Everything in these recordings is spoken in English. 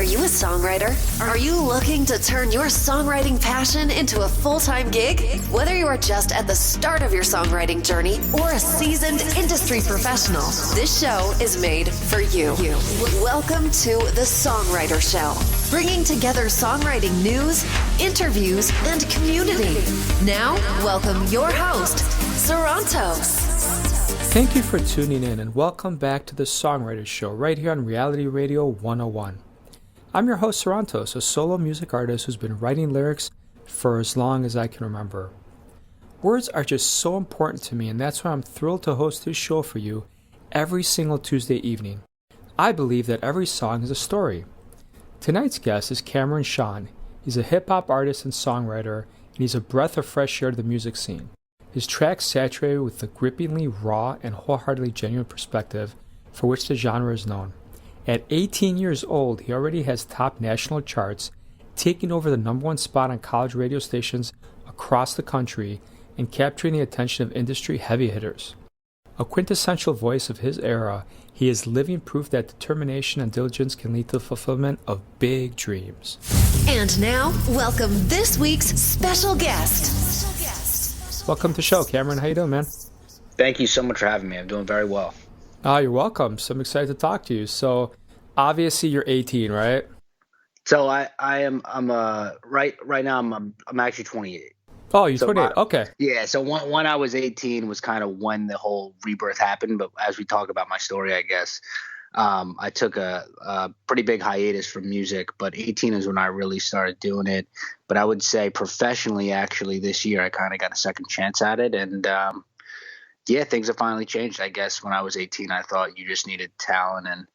you a songwriter? Are you looking to turn your songwriting passion into a full-time gig? Whether you are just at the start of your songwriting journey or a seasoned industry professional, this show is made for you. Welcome to the Songwriter Show, bringing together songwriting news, interviews, and community. Now, welcome your host, Sarantos. Thank you for tuning in and welcome back to the Songwriter Show right here on Reality Radio 101. I'm your host Sarantos, a solo music artist who's been writing lyrics for as long as I can remember. Words are just so important to me, and that's why I'm thrilled to host this show for you every single Tuesday evening. I believe that every song is a story. Tonight's guest is Cameron Sean. He's a hip-hop artist and songwriter, and he's a breath of fresh air to the music scene. His tracks saturated with the grippingly raw and wholeheartedly genuine perspective for which the genre is known. At 18 years old, he already has top national charts, taking over the number one spot on college radio stations across the country and capturing the attention of industry heavy hitters. A quintessential voice of his era, he is living proof that determination and diligence can lead to the fulfillment of big dreams. And now, welcome this week's special guest. Welcome to the show, Cameron. How you doing, man? Thank you so much for having me. I'm doing very well. You're welcome. So I'm excited to talk to you. So obviously you're 18, right? So I'm right now I'm actually 28. Oh, you're 28. Okay. Yeah. So when I was 18 was kind of when the whole rebirth happened. But as we talk about my story, I guess I took a pretty big hiatus from music. But 18 is when I really started doing it. But I would say professionally, actually, this year I kind of got a second chance at it, and things have finally changed. I guess when I was 18, I thought you just needed talent and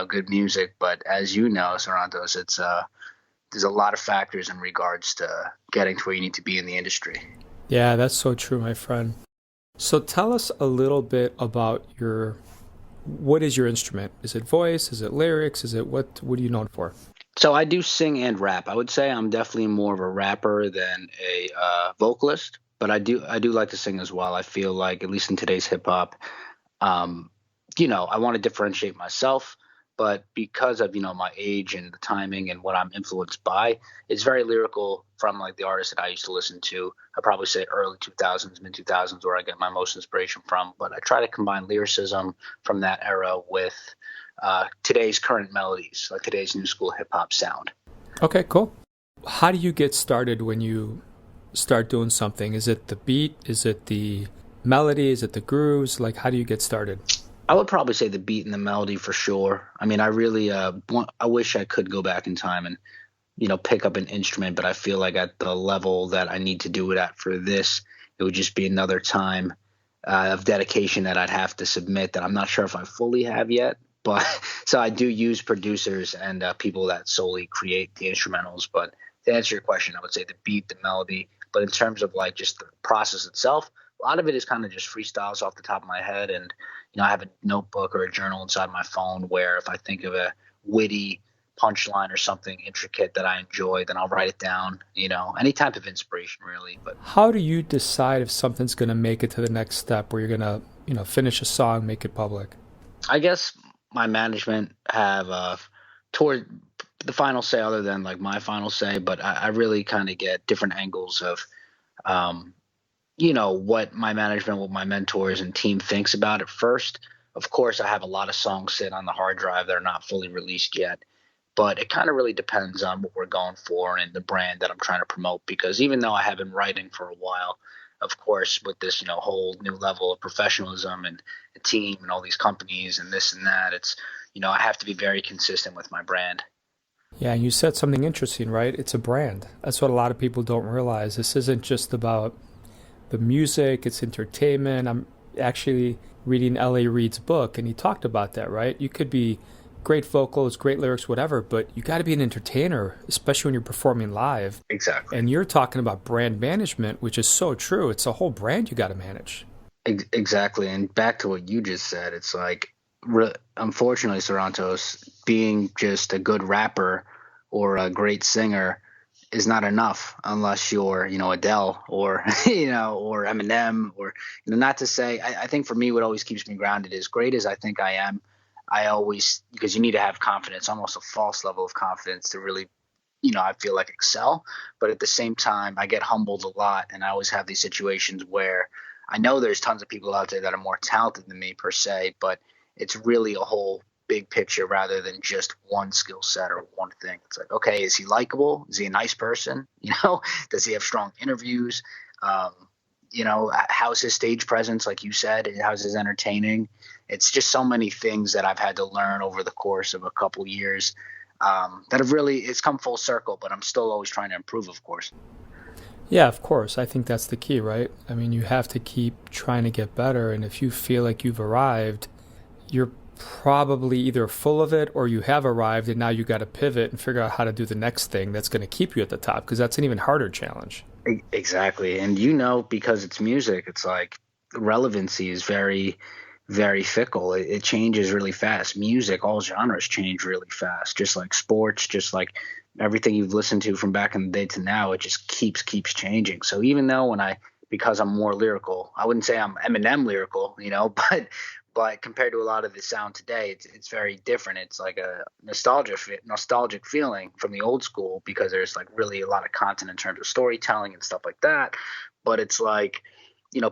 good music. But as you know, Sarantos, it's there's a lot of factors in regards to getting to where you need to be in the industry. Yeah, that's so true, my friend. So tell us a little bit about what is your instrument? Is it voice? Is it lyrics? Is it what are you known for? So I do sing and rap. I would say I'm definitely more of a rapper than a vocalist, but I do like to sing as well. I feel like, at least in today's hip hop, I want to differentiate myself, but because of my age and the timing and what I'm influenced by, it's very lyrical from like the artists that I used to listen to. I probably say early 2000s, mid 2000s, where I get my most inspiration from. But I try to combine lyricism from that era with today's current melodies, like today's new school hip hop sound. Okay, cool. How do you get started when you start doing something? Is it the beat? Is it the melody? Is it the grooves? Like, how do you get started? I would probably say the beat and the melody for sure. I mean, I really I wish I could go back in time and pick up an instrument, but I feel like at the level that I need to do it at for this, it would just be another time of dedication that I'd have to submit that I'm not sure if I fully have yet. But so I do use producers and people that solely create the instrumentals. But to answer your question, I would say the beat, the melody. But in terms of like just the process itself, a lot of it is kind of just freestyles off the top of my head. And, I have a notebook or a journal inside my phone where if I think of a witty punchline or something intricate that I enjoy, then I'll write it down, any type of inspiration really. But how do you decide if something's going to make it to the next step where you're going to, finish a song, make it public? I guess my management have toward the final say other than like my final say, but I really kind of get different angles of, what my management, what my mentors and team thinks about it first. Of course, I have a lot of songs sitting on the hard drive that are not fully released yet, but it kind of really depends on what we're going for and the brand that I'm trying to promote, because even though I have been writing for a while, of course, with this, whole new level of professionalism and a team and all these companies and this and that, it's, I have to be very consistent with my brand. Yeah, you said something interesting, right? It's a brand. That's what a lot of people don't realize. This isn't just about the music, it's entertainment. I'm actually reading L.A. Reid's book, and he talked about that, right? You could be great vocals, great lyrics, whatever, but you got to be an entertainer, especially when you're performing live. Exactly. And you're talking about brand management, which is so true. It's a whole brand you got to manage. Exactly. And back to what you just said, it's like, unfortunately, Sarantos, being just a good rapper or a great singer is not enough unless you're, Adele or, or Eminem or, not to say, I think for me, what always keeps me grounded is great as I think I am I always, because you need to have confidence, almost a false level of confidence to really, I feel like excel. But at the same time, I get humbled a lot, and I always have these situations where I know there's tons of people out there that are more talented than me per se, but it's really a whole big picture rather than just one skill set or one thing. It's like, okay, is he likable? Is he a nice person? Does he have strong interviews? How's his stage presence? Like you said, how's his entertaining? It's just so many things that I've had to learn over the course of a couple years that have really, it's come full circle, but I'm still always trying to improve, of course. Yeah, of course. I think that's the key, right? I mean, you have to keep trying to get better. And if you feel like you've arrived, you're probably either full of it or you have arrived and now you got to pivot and figure out how to do the next thing that's going to keep you at the top, because that's an even harder challenge. Exactly. And because it's music, it's like relevancy is very, very fickle. It changes really fast. Music, all genres change really fast, just like sports, just like everything you've listened to from back in the day to now, it just keeps changing. So even though because I'm more lyrical, I wouldn't say I'm Eminem lyrical, but compared to a lot of the sound today, it's very different. It's like a nostalgic feeling from the old school, because there's like really a lot of content in terms of storytelling and stuff like that. But it's like,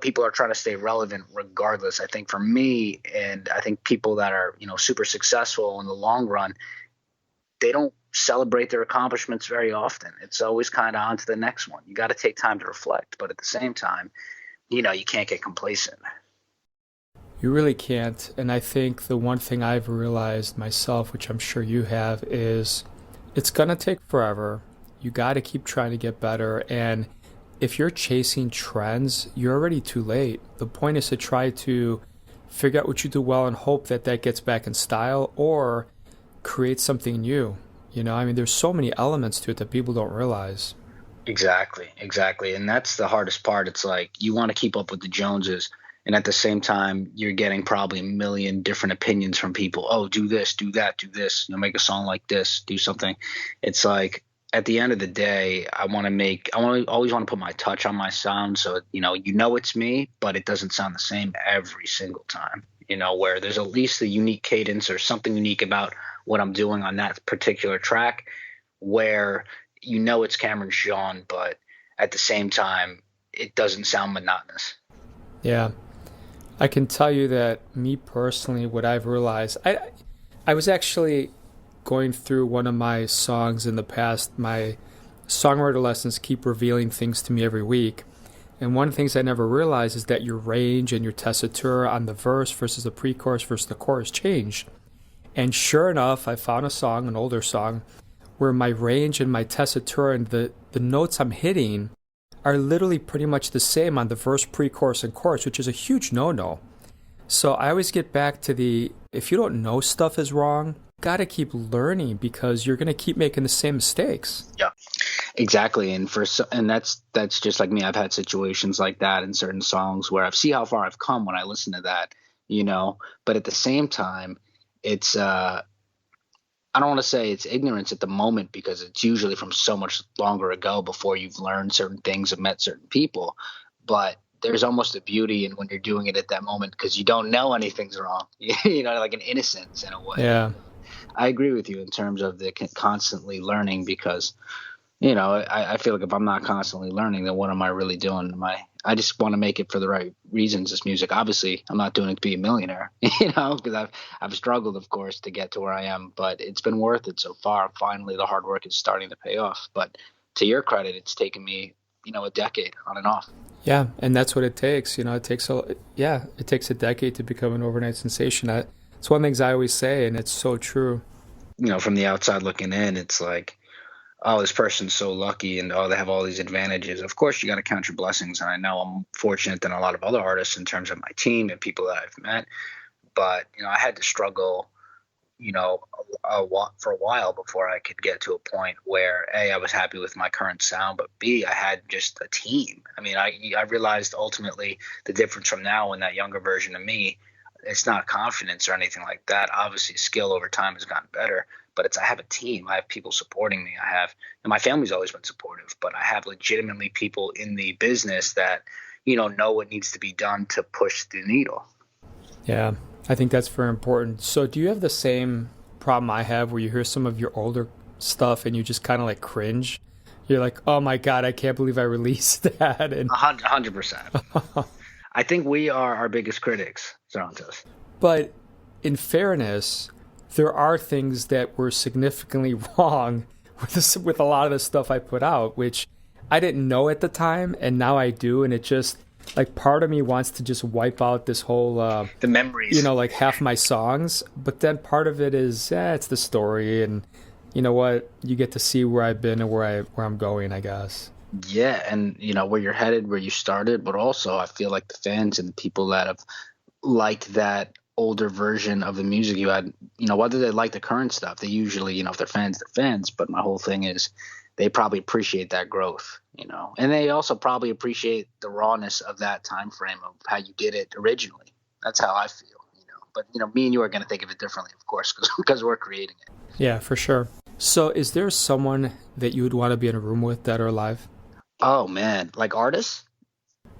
people are trying to stay relevant regardless. I think for me, and I think people that are, super successful in the long run, they don't celebrate their accomplishments very often. It's always kind of on to the next one. You got to take time to reflect, but at the same time, you can't get complacent. You really can't. And I think the one thing I've realized myself, which I'm sure you have, is it's going to take forever. You got to keep trying to get better. And if you're chasing trends, you're already too late. The point is to try to figure out what you do well and hope that gets back in style, or create something new. There's so many elements to it that people don't realize. Exactly. And that's the hardest part. It's like you want to keep up with the Joneses, and at the same time, you're getting probably a million different opinions from people. Oh, do this, do that, do this. Make a song like this, do something. It's like at the end of the day, I always want to put my touch on my sound. So, it's me, but it doesn't sound the same every single time, where there's at least a unique cadence or something unique about what I'm doing on that particular track, where, it's Cameron Sean, but at the same time, it doesn't sound monotonous. Yeah. I can tell you that me personally, what I've realized, I was actually going through one of my songs in the past. My songwriter lessons keep revealing things to me every week. And one of the things I never realized is that your range and your tessitura on the verse versus the pre-chorus versus the chorus changed. And sure enough, I found a song, an older song, where my range and my tessitura and the notes I'm hitting are literally pretty much the same on the verse, pre-chorus, and chorus, which is a huge no-no. So I always get back to if you don't know stuff is wrong, got to keep learning, because you're going to keep making the same mistakes. Yeah, exactly. And that's just like me. I've had situations like that in certain songs where I've seen how far I've come when I listen to that, but at the same time, it's, I don't want to say it's ignorance at the moment, because it's usually from so much longer ago before you've learned certain things and met certain people. But there's almost a beauty in when you're doing it at that moment, because you don't know anything's wrong, like an innocence in a way. Yeah. I agree with you in terms of the constantly learning, because, I feel like if I'm not constantly learning, then what am I really doing? I just want to make it for the right reasons. This music, obviously, I'm not doing it to be a millionaire, because I've struggled, of course, to get to where I am, but it's been worth it so far. Finally, the hard work is starting to pay off. But to your credit, it's taken me, a decade on and off. Yeah, and that's what it takes. It takes a decade to become an overnight sensation. It's one of the things I always say, and it's so true. From the outside looking in, it's like, oh, this person's so lucky, and they have all these advantages. Of course, you got to count your blessings, and I know I'm fortunate than a lot of other artists in terms of my team and people that I've met. But I had to struggle, for a while before I could get to a point where A, I was happy with my current sound, but B, I had just a team. I realized ultimately the difference from now and that younger version of me. It's not confidence or anything like that. Obviously, skill over time has gotten better, but I have a team. I have people supporting me. And my family's always been supportive, but I have legitimately people in the business that, know what needs to be done to push the needle. Yeah, I think that's very important. So do you have the same problem I have where you hear some of your older stuff and you just kind of like cringe? You're like, oh my God, I can't believe I released that. And 100%. I think we are our biggest critics, Santos. But in fairness, there are things that were significantly wrong with a lot of the stuff I put out, which I didn't know at the time, and now I do, and it just, like, part of me wants to just wipe out this whole the memories, you know, like half my songs, but then part of it is it's the story, and you know what, you get to see where I've been and where I'm going, I guess. Yeah, and you know where you're headed, where you started, but also I feel like the fans and the people that have liked that older version of the music you had, you know, whether they like the current stuff, they usually, you know, if they're fans, but my whole thing is they probably appreciate that growth, you know, and they also probably appreciate the rawness of that time frame of how you did it originally. That's how I feel, you know, but you know, me and you are going to think of it differently, of course, because we're creating it. Yeah, for sure. So is there someone that you would want to be in a room with that are alive? Oh man, like artists?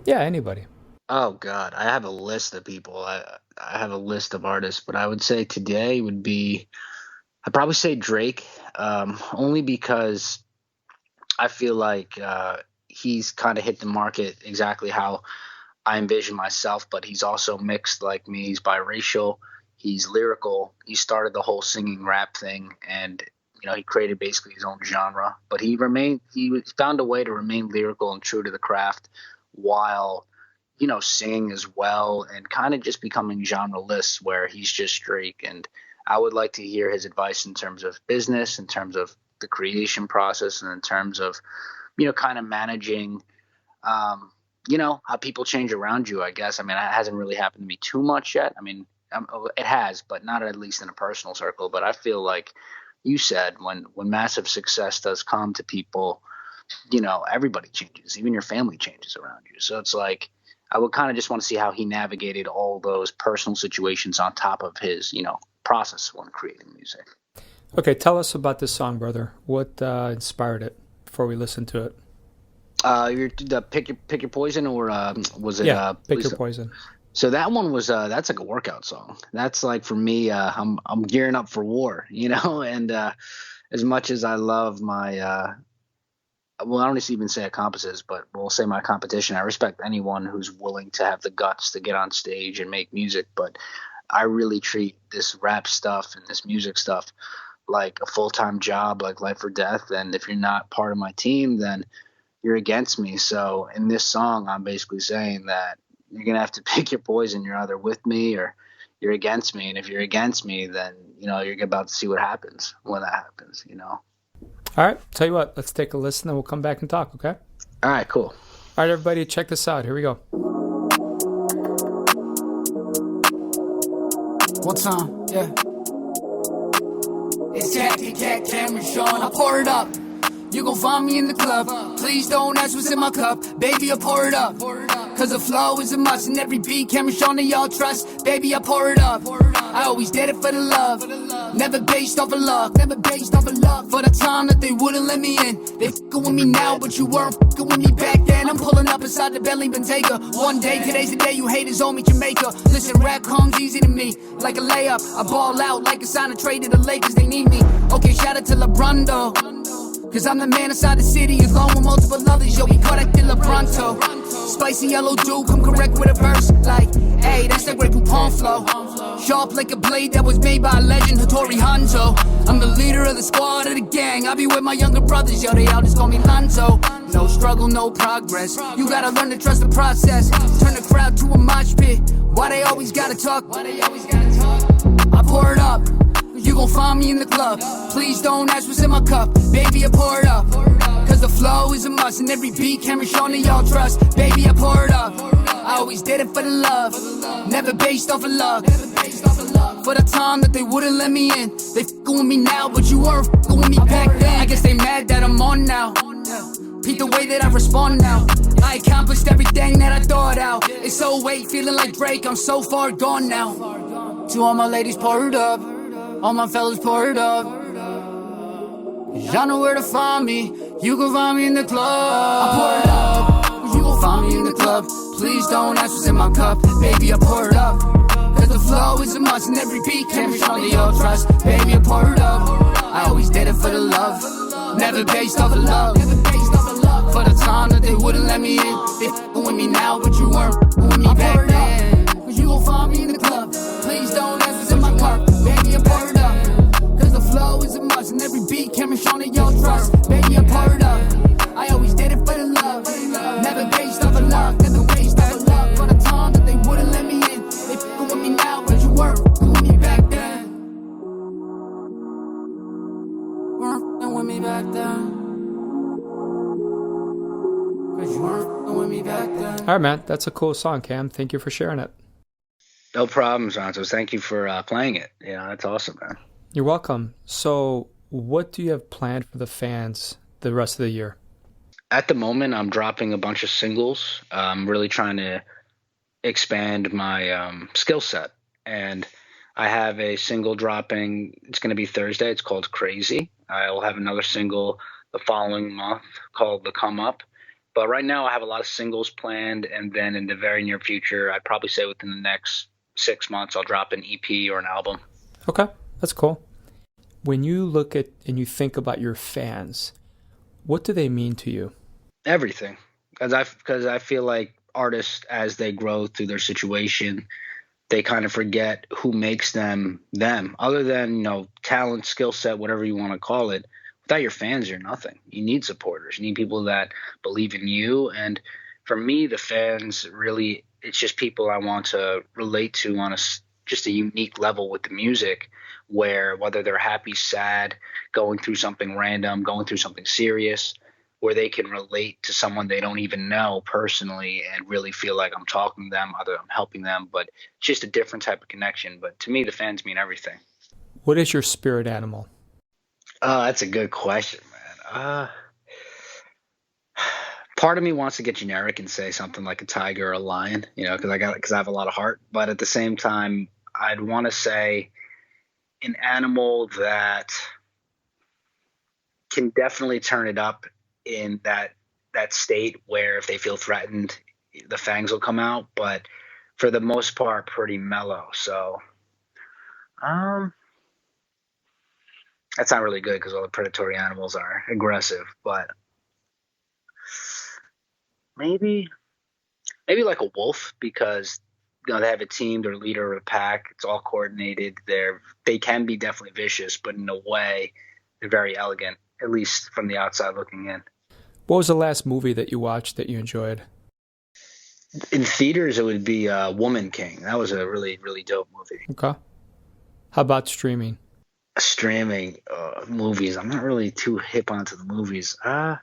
Yeah, anybody. Oh God, I have a list of people. I have a list of artists, but I would say today would be, I'd probably say Drake, only because I feel like he's kind of hit the market exactly how I envision myself, but he's also mixed like me. He's biracial, he's lyrical. He started the whole singing rap thing, and you know, he created basically his own genre, but he found a way to remain lyrical and true to the craft while, you know, singing as well and kind of just becoming genreless where he's just Drake. And I would like to hear his advice in terms of business, in terms of the creation process, and in terms of, you know, kind of managing, you know, how people change around you, I guess. I mean, it hasn't really happened to me too much yet. I mean, it has, but not at least in a personal circle. But I feel like you said when massive success does come to people, you know, everybody changes, even your family changes around you. So it's like, I would kind of just want to see how he navigated all those personal situations on top of his, you know, process when creating music. Okay, tell us about this song, brother. What inspired it before we listen to it? Pick Your Poison, or was it? Yeah, Pick Your Poison. So that one was that's like a workout song. That's like for me, I'm gearing up for war, you know. And as much as I love my well, I don't even say accomplices, but we'll say my competition. I respect anyone who's willing to have the guts to get on stage and make music, but I really treat this rap stuff and this music stuff like a full-time job, like life or death. And if you're not part of my team, then you're against me. So in this song, I'm basically saying that you're going to have to pick your poison. You're either with me or you're against me. And if you're against me, then, you know, you're about to see what happens when that happens, you know? All right, tell you what, let's take a listen and we'll come back and talk, okay? All right, cool. All right, everybody, check this out. Here we go. One time, yeah. It's Jackie, Cat, Cameron, Sean. I pour it up. You gon' find me in the club. Please don't ask what's in my cup. Baby, I pour it up. Cause the flow is a must, and every beat, Cameron, Sean, they all trust. Baby, I pour it up. I always did it for the love. Never based off of luck. Never based off of luck. For the time that they wouldn't let me in. They fucking with me now, but you weren't fucking with me back then. I'm pulling up inside the Bentley Bentayga. One day, today's the day you haters owe me Jamaica. Listen, rap comes easy to me, like a layup. I ball out like a sign of trade to the Lakers, they need me. Okay, shout out to LeBron though. Cause I'm the man inside the city, along with multiple others. Yo, we call that Killer Pronto. Spicy yellow dude, come correct with a verse. Like, hey, that's that great Poupon flow. Sharp like a blade that was made by a legend, Hattori Hanzo. I'm the leader of the squad of the gang. I be with my younger brothers, yo, they all just call me Lonzo. No struggle, no progress. You gotta learn to trust the process. Turn the crowd to a mosh pit. Why they always gotta talk? I pour it up. You gon' find me in the club. Please don't ask what's in my cup. Baby, I pour it up. Cause the flow is a must, and every beat, Cameron, Sean, they all trust. Baby, I pour it up. I always did it for the love. Never based off of luck. For the time that they wouldn't let me in. They fucking with me now, but you weren't fucking with me back then. I guess they mad that I'm on now. Peep the way that I respond now. I accomplished everything that I thought out. It's so weight, feeling like Drake, I'm so far gone now. To all my ladies, pour it up. All my fellas, pour it up. Y'all know where to find me. You can find me in the club. I pour it up. You gon' find me in the club. Please don't ask what's in my cup. Baby, I pour it up. Cause the flow is a must and every beat can be shown to your trust. Baby, I pour it up. I always did it for the love. Never based off of love. For the time that they wouldn't let me in. They f***ing with me now, but you weren't with me back then. Cause you gon' find me in the club. Please don't ask what's in my cup. Baby, I pour it up. Cause the flow is a must and every beat can be shown to your trust. Baby, I pour it up. I always did it for the love. Never based off of love. Never based off of love. For the time that they wouldn't let me in. They f***ing with me now, but you weren't with me back then. Weren't f***ing with me back then. All right, man. That's a cool song, Cam. Thank you for sharing it. No problem, Santos. Thank you for playing it. Yeah, that's awesome, man. You're welcome. So what do you have planned for the fans the rest of the year? At the moment, I'm dropping a bunch of singles. I'm really trying to expand my skill set. And I have a single dropping. It's going to be Thursday. It's called Crazy. I will have another single the following month called The Come Up. But right now I have a lot of singles planned, and then in the very near future, I'd probably say within the next 6 months, I'll drop an EP or an album. Okay, that's cool. When you look at and you think about your fans, what do they mean to you? Everything. Because I feel like artists, as they grow through their situation, they kind of forget who makes them them. Other than, talent, skill set, whatever you want to call it. Without your fans, you're nothing. You need supporters. You need people that believe in you. And for me, the fans really, it's just people I want to relate to on just a unique level with the music, where whether they're happy, sad, going through something random, going through something serious, where they can relate to someone they don't even know personally and really feel like I'm talking to them, either I'm helping them, but it's just a different type of connection. But to me, the fans mean everything. What is your spirit animal? That's a good question, man. Part of me wants to get generic and say something like a tiger or a lion, because I have a lot of heart. But at the same time, I'd want to say an animal that can definitely turn it up in that state where if they feel threatened, the fangs will come out. But for the most part, pretty mellow. So, that's not really good because all the predatory animals are aggressive, but maybe like a wolf, because they have a team, their leader of a pack, it's all coordinated. They can be definitely vicious, but in a way, they're very elegant, at least from the outside looking in. What was the last movie that you watched that you enjoyed? In theaters, it would be Woman King. That was a really, really dope movie. Okay. How about streaming? Streaming movies. I'm not really too hip onto the movies. Can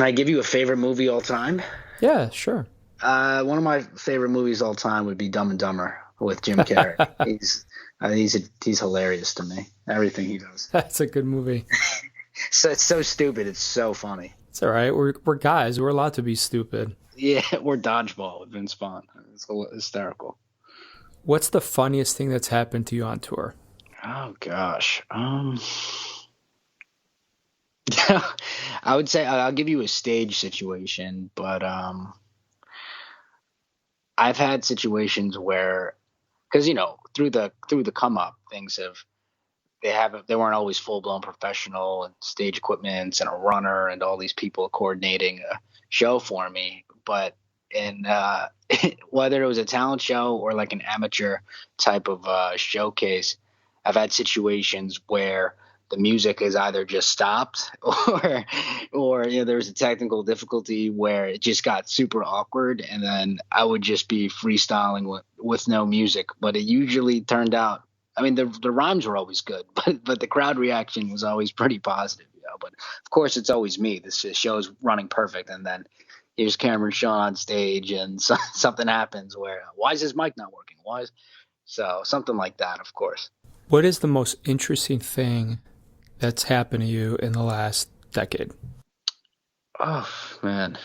I give you a favorite movie all time? Yeah, sure. One of my favorite movies all time would be Dumb and Dumber with Jim Carrey. He's hilarious to me. Everything he does. That's a good movie. So it's so stupid. It's so funny. It's all right. We're guys. We're allowed to be stupid. Yeah, we're Dodgeball with Vince Vaughn. It's hysterical. What's the funniest thing that's happened to you on tour? Oh gosh. I would say I'll give you a stage situation, but I've had situations where, because through the come up, things they weren't always full blown professional and stage equipment and a runner and all these people coordinating a show for me, but in whether it was a talent show or like an amateur type of showcase, I've had situations where the music is either just stopped or there's a technical difficulty where it just got super awkward, and then I would just be freestyling with no music. But it usually turned out, I mean, the rhymes were always good, but the crowd reaction was always pretty positive. But of course, it's always me. This show is running perfect, and then here's Cameron Shaw on stage, and something happens where, why is his mic not working? So something like that, of course. What is the most interesting thing that's happened to you in the last decade? Oh, man.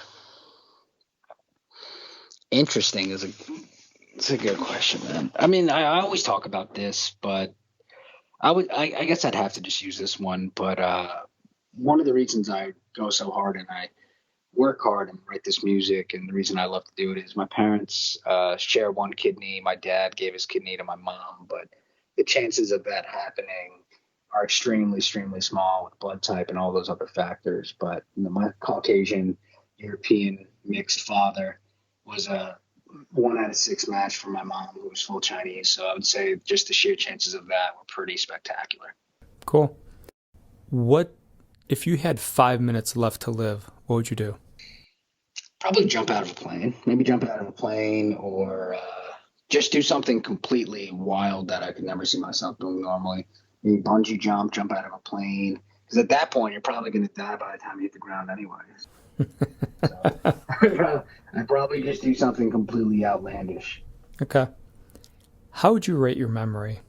Interesting it's a good question, man. I mean, I always talk about this, but I guess I'd have to just use this one. But one of the reasons I go so hard and I work hard and write this music. And the reason I love to do it is my parents share one kidney. My dad gave his kidney to my mom, but the chances of that happening are extremely, extremely small with blood type and all those other factors. But my Caucasian European mixed father was a 1 out of 6 match for my mom, who was full Chinese. So I would say just the sheer chances of that were pretty spectacular. Cool. What, if you had 5 minutes left to live, what would you do? Probably jump out of a plane. Maybe jump out of a plane, or just do something completely wild that I could never see myself doing normally. Maybe bungee jump out of a plane. Because at that point, you're probably going to die by the time you hit the ground anyways. So I'd probably just do something completely outlandish. Okay. How would you rate your memory?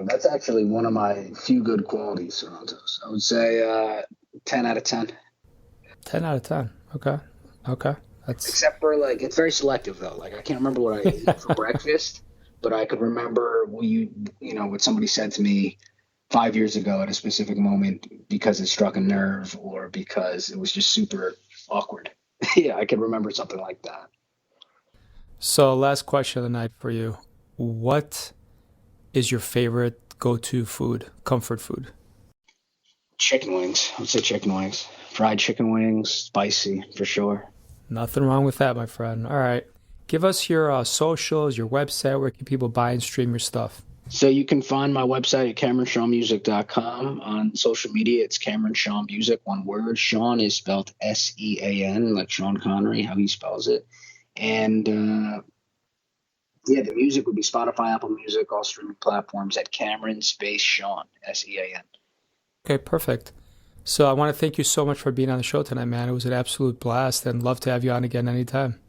That's actually one of my few good qualities, Santos. I would say 10 out of 10. 10 out of 10. Okay. Except for, like, it's very selective, though. Like, I can't remember what I ate for breakfast, but I could remember what somebody said to me 5 years ago at a specific moment because it struck a nerve or because it was just super awkward. Yeah, I can remember something like that. So, last question of the night for you. What is your favorite go-to food, comfort food? Chicken wings. I would say chicken wings. Fried chicken wings, spicy for sure. Nothing wrong with that, my friend. All right. Give us your socials, your website. Where can people buy and stream your stuff? So you can find my website at CameronShawMusic.com. On social media, it's Cameron Shaw Music, one word. Sean is spelled S-E-A-N, like Sean Connery, how he spells it. And the music would be Spotify, Apple Music, all streaming platforms at Cameron space Sean, S-E-A-N. Okay, perfect. So I want to thank you so much for being on the show tonight, man. It was an absolute blast, and love to have you on again anytime.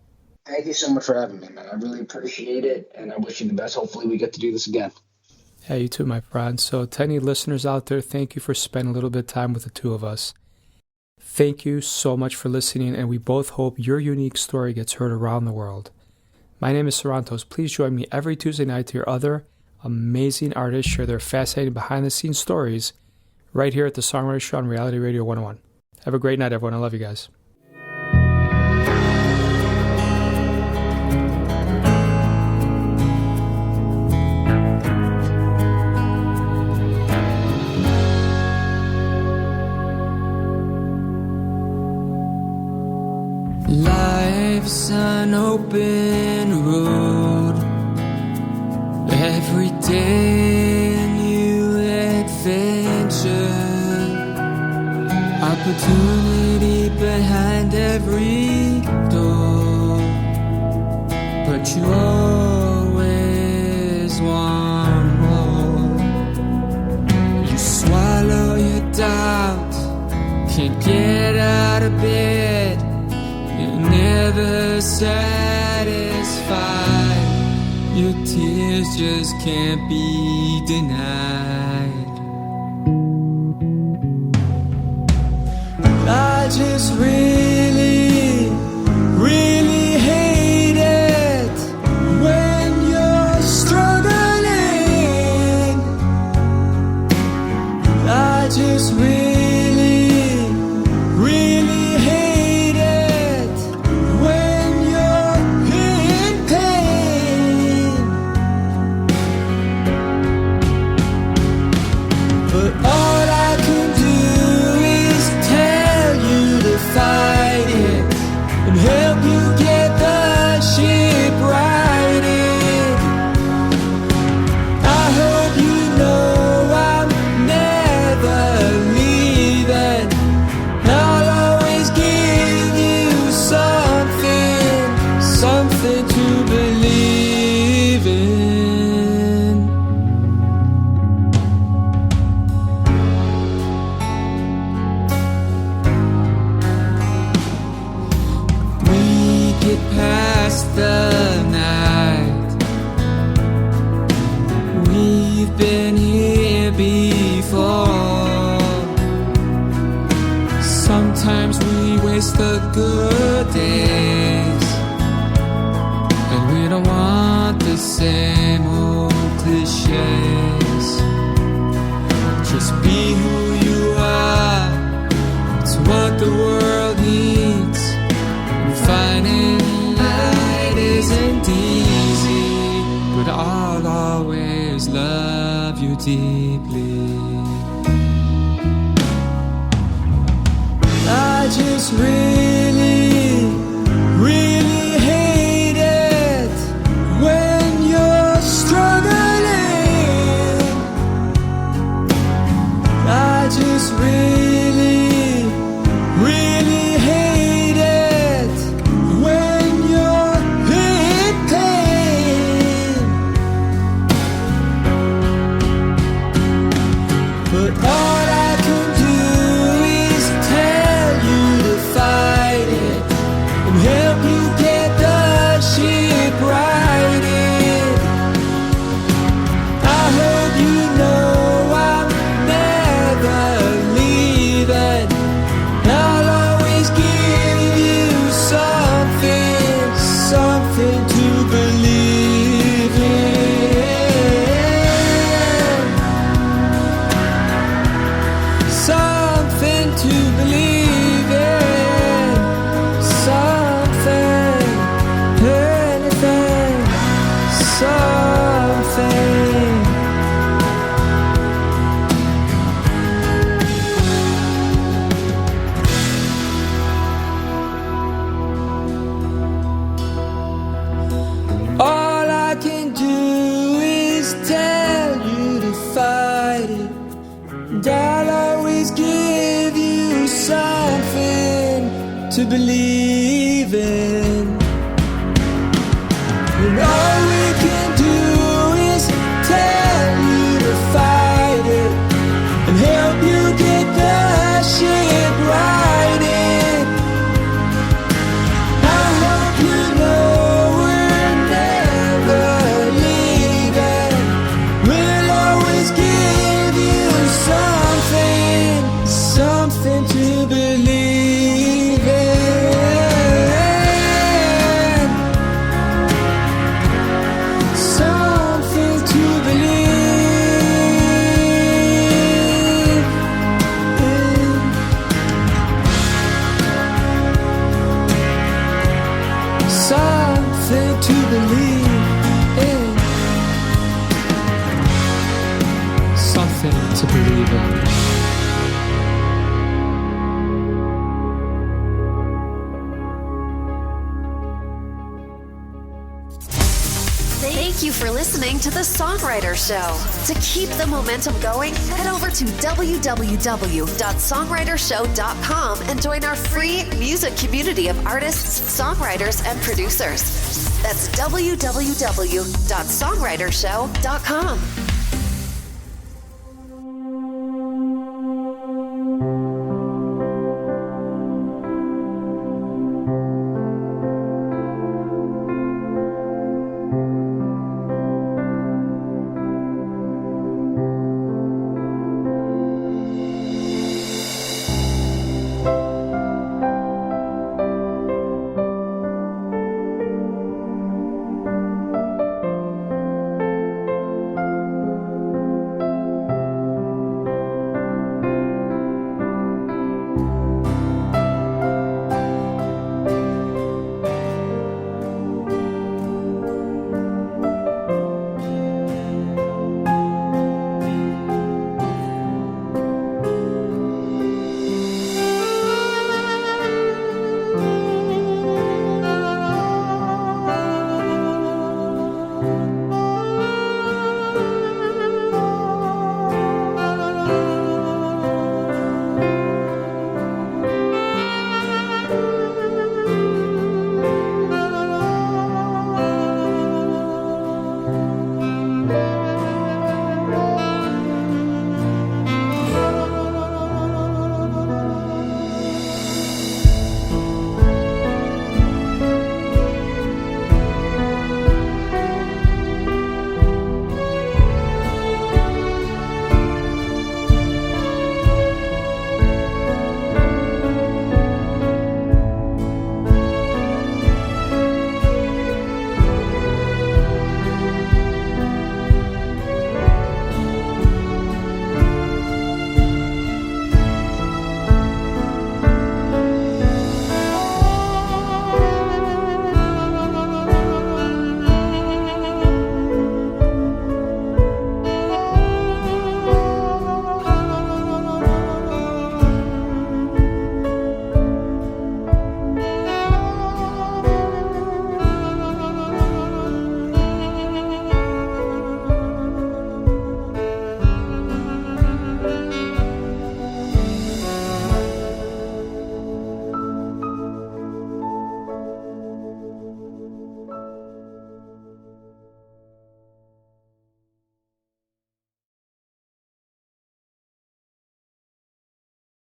Thank you so much for having me, man. I really appreciate it, and I wish you the best. Hopefully we get to do this again. Yeah, you too, my friend. So to any listeners out there, thank you for spending a little bit of time with the two of us. Thank you so much for listening, and we both hope your unique story gets heard around the world. My name is Sarantos. Please join me every Tuesday night to hear other amazing artists share their fascinating behind-the-scenes stories right here at the Songwriter Show on Reality Radio 101. Have a great night, everyone. I love you guys. Life's an open road, every day a new adventure, opportunity behind every door, but you always want more. You swallow your doubt, can't get out of bed, never satisfied. Your tears just can't be denied. I just really, really hate it when you're struggling. I just really, really hate it when you're in pain. But all I can do is tell you to fight it and help you get the ship righted. I hope you know I'm never leaving. I'll always give you something to believe in. We get past the night. We've been here before. Sometimes we waste the good days, and we don't want the same old cliches. Just be who you are. It's what the world needs. would I'll always love you deeply. I just really, really hate it when you're struggling. I just really, really hate it when you're in pain. But all I can do is tell you to fight it and help you get the ship righted. I hope you know I'm never leaving. I'll always give you something, something to believe in. Something to believe in. Something, anything, something. All I can do is tell you to fight it, and I'll always give you something to believe in. And all we can do is tell you to fight it and help you get the ship righted. I hope you know we're never leaving. We'll always give you something, something to believe in. Something to believe in. Something to believe in. Something to believe in. Thank you for listening to The Songwriter Show. To keep the momentum going, head over to www.songwritershow.com and join our free music community of artists, songwriters, and producers. That's www.songwritershow.com.